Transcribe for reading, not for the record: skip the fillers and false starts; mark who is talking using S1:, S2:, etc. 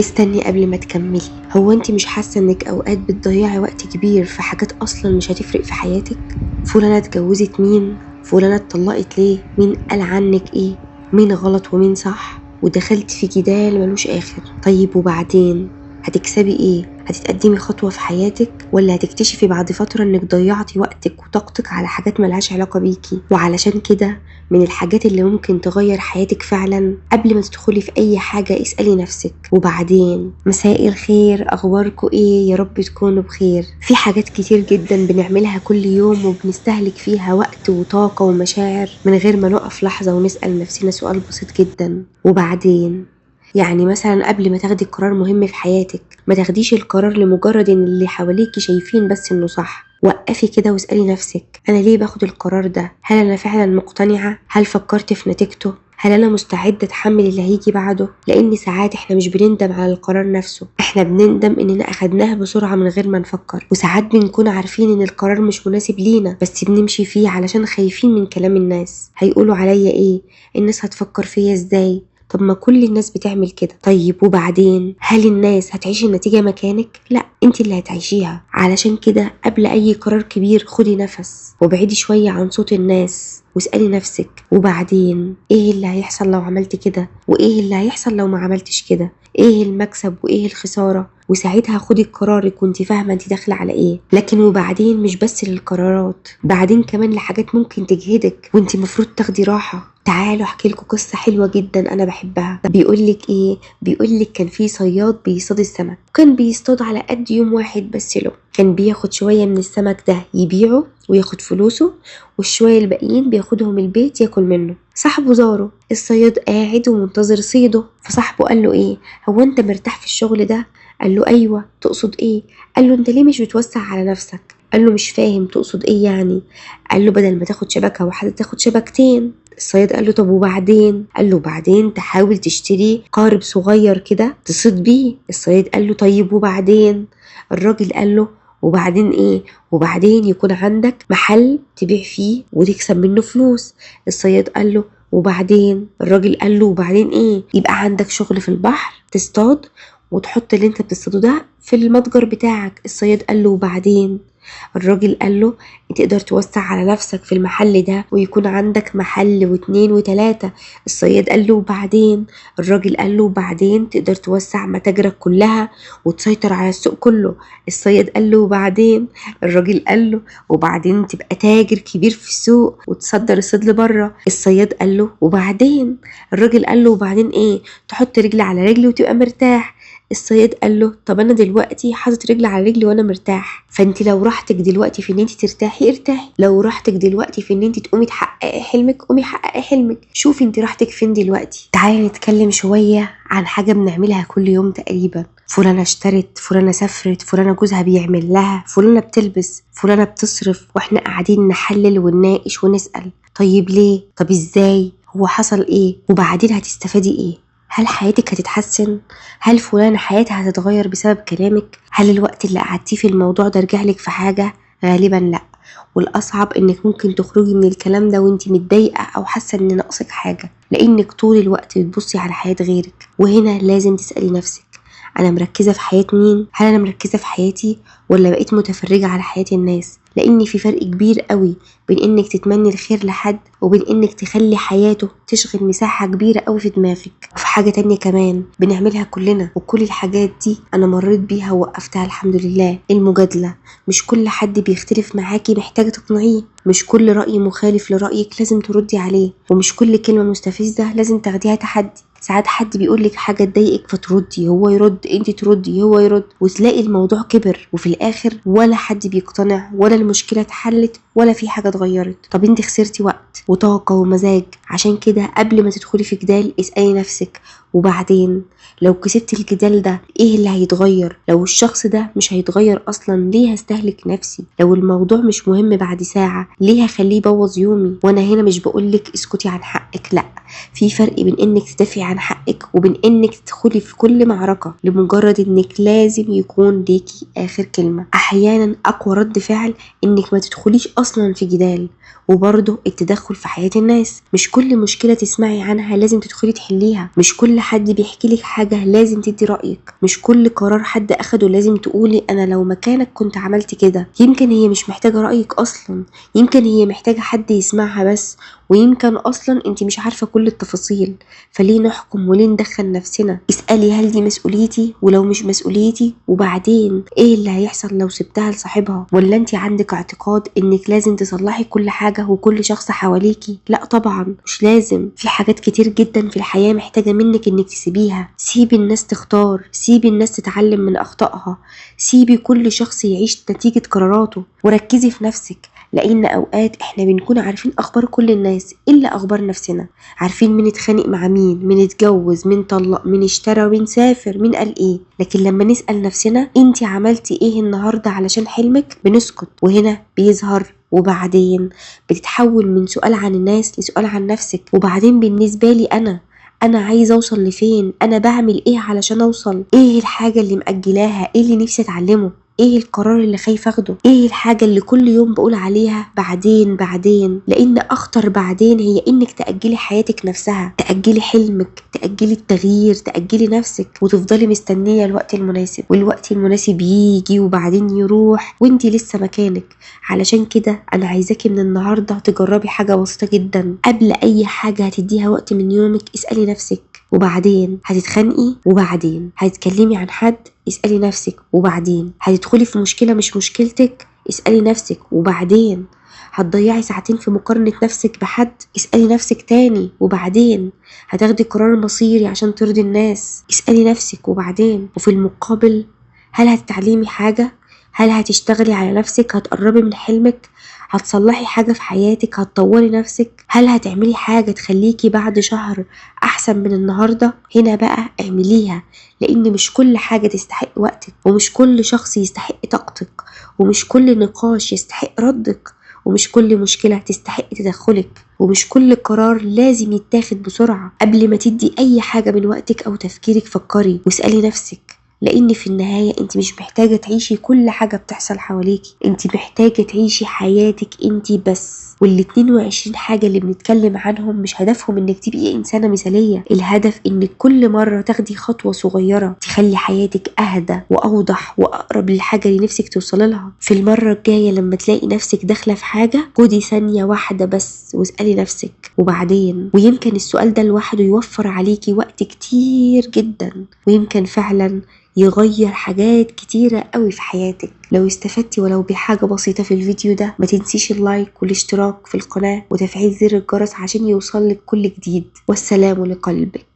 S1: استني قبل ما تكملي. هو انت مش حاسه انك اوقات بتضيعي وقت كبير في حاجات اصلا مش هتفرق في حياتك؟ فلانه اتجوزت مين، فلانه اتطلقت ليه، مين قال عنك ايه، مين غلط ومين صح، ودخلت في جدال ملوش اخر. طيب وبعدين هتكسبي ايه؟ هتتقدمي خطوه في حياتك ولا هتكتشفي بعد فتره انك ضيعتي وقتك وطاقتك على حاجات ملهاش علاقه بيكي؟ وعلشان كده من الحاجات اللي ممكن تغير حياتك فعلا، قبل ما تدخلي في اي حاجة اسألي نفسك وبعدين. مساء الخير، اخباركم ايه؟ يا رب تكونوا بخير. في حاجات كتير جدا بنعملها كل يوم وبنستهلك فيها وقت وطاقة ومشاعر من غير ما نقف لحظة ونسأل نفسنا سؤال بسيط جدا: وبعدين؟ يعني مثلا قبل ما تاخدي قرار مهم في حياتك، ما تاخديش القرار لمجرد ان اللي حواليكي شايفين بس انه صح. وقفي كده واسألي نفسك: انا ليه باخد القرار ده؟ هل انا فعلا مقتنعة؟ هل فكرت في نتيجته؟ هل انا مستعدة اتحمل اللي هيجي بعده؟ لان ساعات احنا مش بنندم على القرار نفسه، احنا بنندم اننا اخدناه بسرعة من غير ما نفكر. وساعات بنكون عارفين ان القرار مش مناسب لينا بس بنمشي فيه علشان خايفين من كلام الناس. هيقولوا عليا ايه؟ الناس هتفكر فيا ازاي؟ طب ما كل الناس بتعمل كده. طيب وبعدين؟ هل الناس هتعيش النتيجة مكانك؟ لا، انت اللي هتعيشيها. علشان كده قبل اي قرار كبير خدي نفس وابعدي شوية عن صوت الناس واسألي نفسك: وبعدين ايه اللي هيحصل لو عملت كده؟ وايه اللي هيحصل لو ما عملتش كده؟ ايه المكسب وايه الخسارة؟ وساعتها خدي قرارك وانت فاهمة انت داخلة على ايه. لكن وبعدين مش بس للقرارات، بعدين كمان لحاجات ممكن تجهدك وانت مفروض تاخدي راحة. تعالوا احكي لكم قصة حلوة جدا انا بحبها. بيقولك ايه؟ بيقولك كان في صياد بيصطاد السمك، وكان بيصطاد على قد يوم واحد بس له. كان بياخد شوية من السمك ده يبيعه وياخد فلوسه، والشوية الباقيين بياخدهم البيت ياكل منه. صاحبه زاره. الصياد قاعد ومنتظر صيده، فصاحبه قال له: ايه، هو انت مرتاح في الشغل ده؟ قال له: ايوه. تقصد ايه؟ قال له: انت ليه مش بتوسع على نفسك؟ قال له: مش فاهم، تقصد ايه يعني؟ قال له: بدل ما تاخد شبكة واحدة تاخد شبكتين. الصياد قال له: طب وبعدين؟ قال له: بعدين تحاول تشتري قارب صغير كده تصيد بيه. الصياد قال له: طيب وبعدين؟ الراجل قال له: وبعدين ايه؟ وبعدين يكون عندك محل تبيع فيه وتكسب منه فلوس. الصياد قال له: وبعدين؟ الراجل قال له: وبعدين ايه؟ يبقى عندك شغل في البحر تصطاد وتحط اللي انت بتصطاده ده في المتجر بتاعك. الصياد قال له: وبعدين؟ الراجل قال له: تقدر توسع على نفسك في المحل ده ويكون عندك محل واتنين وتلاتة. الصياد قال له: وبعدين؟ الراجل قال له: وبعدين تقدر توسع متاجرك كلها وتسيطر على السوق كله. الصياد قال له: وبعدين؟ الراجل قال له: وبعدين تبقى تاجر كبير في السوق وتصدر الصيد لبره. الصياد قال له: وبعدين؟ الراجل قال له: وبعدين ايه؟ تحط رجل على رجل وتبقى مرتاح. الصياد قال له: طب انا دلوقتي حاطط رجل على رجلي وانا مرتاح، فانت لو راحتك دلوقتي في ان انت ترتاحي ارتاحي، لو راحتك دلوقتي في ان انت تقومي تحققي حلمك قومي حققي حلمك. شوفي انت راحتك فين دلوقتي. تعالي نتكلم شوية عن حاجة بنعملها كل يوم تقريبا. فلانة اشترت، فلانة سافرت، فلانة جوزها بيعمل لها، فلانة بتلبس، فلانة بتصرف، واحنا قاعدين نحلل ونناقش ونسأل: طيب ليه؟ طب ازاي؟ هو حصل ايه؟ وبعدين هتستفادي ايه؟ هل حياتك هتتحسن؟ هل فلانة حياتها هتتغير بسبب كلامك؟ هل الوقت اللي قعدتيه في الموضوع ده رجعلك في حاجة؟ غالبا لا. والأصعب إنك ممكن تخرجي من الكلام ده وإنتي متضايقة أو حاسة إن ناقصك حاجة، لأنك طول الوقت بتبصي على حياة غيرك. وهنا لازم تسألي نفسك: أنا مركزة في حياة مين؟ هل أنا مركزة في حياتي ولا بقيت متفرجة على حياة الناس؟ لأن في فرق كبير قوي بين إنك تتمني الخير لحد وبين إنك تخلي حياته تشغل مساحة كبيرة قوي في دماغك. وفي حاجة تانية كمان بنعملها كلنا، وكل الحاجات دي أنا مريت بيها ووقفتها الحمد لله: المجادلة. مش كل حد بيختلف معاكي محتاجة تقنعيه، مش كل رأي مخالف لرأيك لازم تردي عليه، ومش كل كلمة مستفزة لازم تاخديها تحدي. ساعات حد بيقولك حاجة تضايقك فتردي، هو يرد، انت تردي، هو يرد، وتلاقي الموضوع كبر وفي الآخر ولا حد بيقتنع ولا المشكلة اتحلت ولا في حاجة اتغيرت. طب انت خسرتي وقت وطاقة ومزاج. عشان كده قبل ما تدخلي في جدال اسألي نفسك: وبعدين؟ لو كسبت الجدال ده ايه اللي هيتغير؟ لو الشخص ده مش هيتغير اصلا ليه هستهلك نفسي؟ لو الموضوع مش مهم بعد ساعة ليه هخليه يبوظ يومي؟ وانا هنا مش بقولك اسكتي عن حقك، لا، في فرق بين انك تدافعي عن حقك وبين انك تدخلي في كل معركة لمجرد انك لازم يكون ليكي اخر كلمة. احيانا اقوى رد فعل انك ما تدخليش اصلا في جدال. وبرضه التدخل في حياة الناس، مش كل مشكلة تسمعي عنها لازم تدخلي تحليها، مش كل كل حد بيحكي لك حاجة لازم تدي رأيك، مش كل قرار حد أخده لازم تقولي أنا لو مكانك كنت عملت كده. يمكن هي مش محتاجة رأيك أصلا، يمكن هي محتاجة حد يسمعها بس، ويمكن أصلا انت مش عارفة كل التفاصيل. فليه نحكم وليه ندخل نفسنا؟ اسألي هل دي مسؤوليتي؟ ولو مش مسؤوليتي وبعدين ايه اللي هيحصل لو سبتها لصاحبها؟ ولا انت عندك اعتقاد انك لازم تصلحي كل حاجة وكل شخص حواليكي؟ لا طبعا مش لازم. في حاجات كتير جدا في الحياة محتاجة منك انك تسيبيها. سيبي الناس تختار، سيبي الناس تتعلم من اخطائها، سيبي كل شخص يعيش نتيجة قراراته، وركزي في نفسك. لان اوقات احنا بنكون عارفين اخبار كل الناس الا اخبار نفسنا، عارفين مين اتخانق مع مين، مين اتجوز، مين طلق، مين اشترى، مين سافر، مين قال ايه. لكن لما نسأل نفسنا انتي عملتي ايه النهاردة علشان حلمك، بنسكت. وهنا بيظهر وبعدين بتتحول من سؤال عن الناس لسؤال عن نفسك. وبعدين بالنسبة لي انا عايزه اوصل لفين؟ انا بعمل ايه علشان اوصل؟ ايه الحاجه اللي مأجلاها؟ ايه اللي نفسي اتعلمه؟ ايه القرار اللي خايف اخده؟ ايه الحاجة اللي كل يوم بقول عليها بعدين بعدين؟ لان اخطر بعدين هي انك تأجلي حياتك نفسها، تأجلي حلمك، تأجلي التغيير، تأجلي نفسك، وتفضلي مستنية الوقت المناسب. والوقت المناسب يجي وبعدين يروح وانتي لسه مكانك. علشان كده انا عايزاكي من النهاردة تجربي حاجة بسيطة جدا. قبل اي حاجة هتديها وقت من يومك اسألي نفسك، وبعدين هتتخانقي، وبعدين هتتكلمي عن حد اسألي نفسك، وبعدين هتدخلي في مشكلة مش مشكلتك اسألي نفسك، وبعدين هتضيعي ساعتين في مقارنة نفسك بحد اسألي نفسك تاني، وبعدين هتاخدي قرار مصيري عشان ترضي الناس اسألي نفسك، وبعدين وفي المقابل هل هتتعلمي حاجة؟ هل هتشتغلي على نفسك؟ هتقربي من حلمك؟ هتصلحي حاجة في حياتك؟ هتطوري نفسك؟ هل هتعملي حاجة تخليكي بعد شهر أحسن من النهاردة؟ هنا بقى اعمليها. لأن مش كل حاجة تستحق وقتك، ومش كل شخص يستحق طاقتك، ومش كل نقاش يستحق ردك، ومش كل مشكلة تستحق تدخلك، ومش كل قرار لازم يتاخد بسرعة. قبل ما تدي أي حاجة من وقتك أو تفكيرك فكري واسألي نفسك. لان في النهاية انت مش محتاجة تعيشي كل حاجة بتحصل حواليكي، انت محتاجة تعيشي حياتك انت بس. وال22 حاجة اللي بنتكلم عنهم مش هدفهم انك تبقي انسانة مثالية، الهدف انك كل مرة تاخدي خطوة صغيرة تخلي حياتك اهدى واوضح واقرب للحاجة اللي نفسك توصل لها. في المرة الجاية لما تلاقي نفسك داخلة في حاجة خدي ثانية واحدة بس واسألي نفسك، وبعدين ويمكن السؤال ده لوحده يوفر عليكي وقت كتير جدا، ويمكن فعلا يغير حاجات كتيرة قوي في حياتك. لو استفدتي ولو بحاجة بسيطة في الفيديو ده ما تنسيش اللايك والاشتراك في القناة وتفعيل زر الجرس عشان يوصلك كل جديد. والسلام لقلبك.